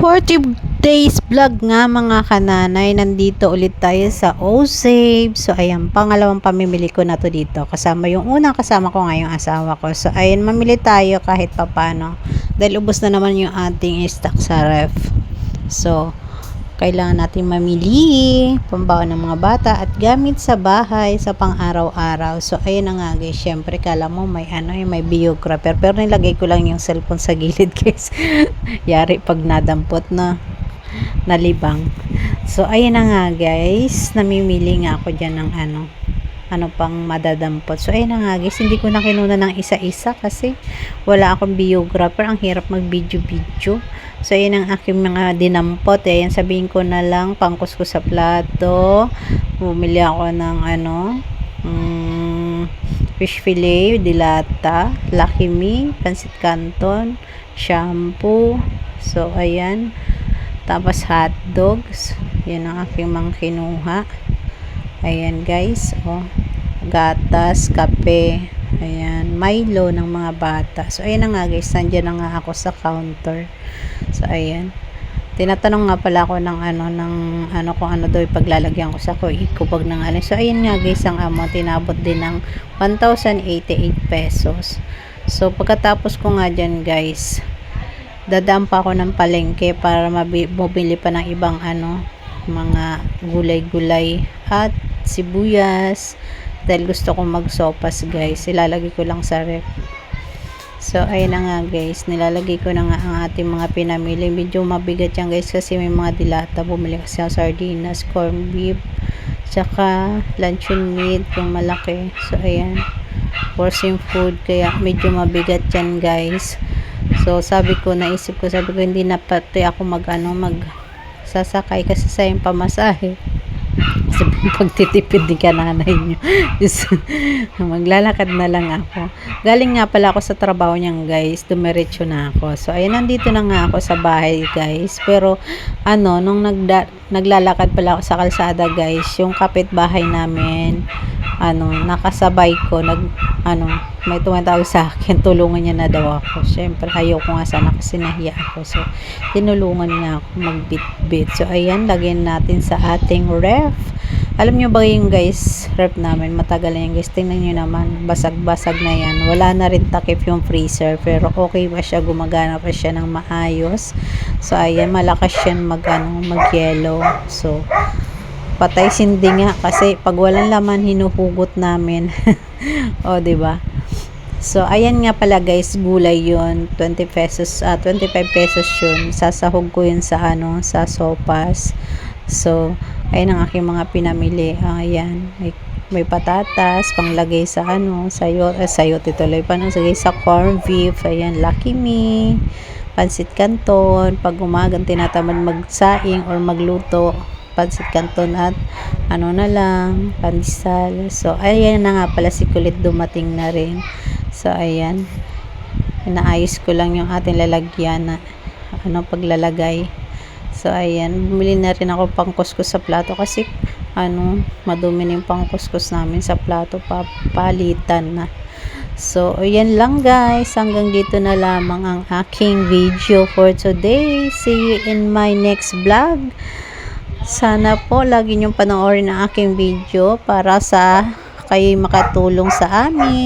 For today's vlog nga mga kananay, nandito ulit tayo sa O-Save. So ayan, pangalawang pamimili ko na to dito. Kasama yung unang kasama ko nga yung asawa ko. So ayan, mamili tayo kahit papano. Dahil ubos na naman yung ating stock sa ref. So, kailangan natin mamili pambaon ng mga bata at gamit sa bahay sa pang-araw-araw. So ayun na nga guys, syempre kala mo may may biographer, pero nilagay ko lang yung cellphone sa gilid guys. Yari pag nadampot na nalibang. So ayun na nga guys, namimili nga ako diyan ng ano pang madadampot. So ayun na nga guys, hindi ko na kinuna ng isa-isa kasi wala akong biographer, ang hirap mag video. So ayun ang aking mga dinampot. Ayan, sabihin ko na lang pangkuskus sa plato. Bumili ako ng fish fillet, dilata, Lucky Me, pansit canton, shampoo. So ayan, tapos hot dogs. Yan ang aking mga kinuha. Ayan guys, gatas, kape, ayan, Milo ng mga bata. So ayan na nga guys, nandiyan na nga ako sa counter. So ayan, tinatanong nga pala ako ng kung ano daw ipaglalagyan ko sa ikubag ng alin. So ayan nga guys, ang amount tinabot din ng 1,088 pesos. So pagkatapos ko nga dyan guys, dadaan pa ako ng palengke para mabili pa ng ibang mga gulay-gulay at sibuyas, dahil gusto kong magsopas guys. Ilalagay ko lang sa ref. So ayun na nga guys, nilalagay ko na nga ang ating mga pinamili. Medyo mabigat yan guys kasi may mga dilata. Bumili kasi ang sardinas, corned beef, tsaka luncheon meat yung malaki. So ayan, portion food, kaya medyo mabigat yan guys. So sabi ko hindi na pati ako sasakay kasi sa yung pamasahe. Pagtitipid din ka nanay nyo. Maglalakad na lang ako. Galing nga pala ako sa trabaho niyan guys, dumiretso na ako. So ayun, nandito na nga ako sa bahay guys. Pero nung naglalakad pala ako sa kalsada guys, yung kapitbahay namin, nakasabay ko, may tumatawag sa akin, tulungan niya na daw ako. Syempre ayoko nga sana kasi nahiya ako. So tinulungan niya ako magbitbit. So ayan, lagyan natin sa ating ref. Alam nyo ba yung guys, ref namin matagal na yan guys. Tingnan nyo naman, basag-basag na yan. Wala na rin takip yung freezer, pero okay pa siya, gumagana pa siya ng maayos. So ayan, malakas yan mag-yellow. So patay sindi nga kasi pag walang laman hinuhugot namin. O diba? So ayan nga pala guys, gulay yun, 25 pesos yun. Sasahog ko yun sa sa sopas. So ayun ang aking mga pinamili. Ayan, may patatas panglagay sa sayote tuloy pa sa corned beef. Ayan, Lucky Me, pansit canton. Pag umagang tinatamad magsaing or magluto, pansit canton at na lang, pandesal. So ayan na nga pala, si Kulit dumating na rin. So ayan, inaayos ko lang yung ating lalagyan na paglalagay. So ayan, bumili na rin ako pangkuskus sa plato kasi madumi na yung pangkuskus namin sa plato, papalitan na. So ayan lang guys, hanggang dito na lamang ang aking video for today. See you in my next vlog. Sana po lagi niyong panoorin ang aking video para sa kayo'y makatulong sa amin.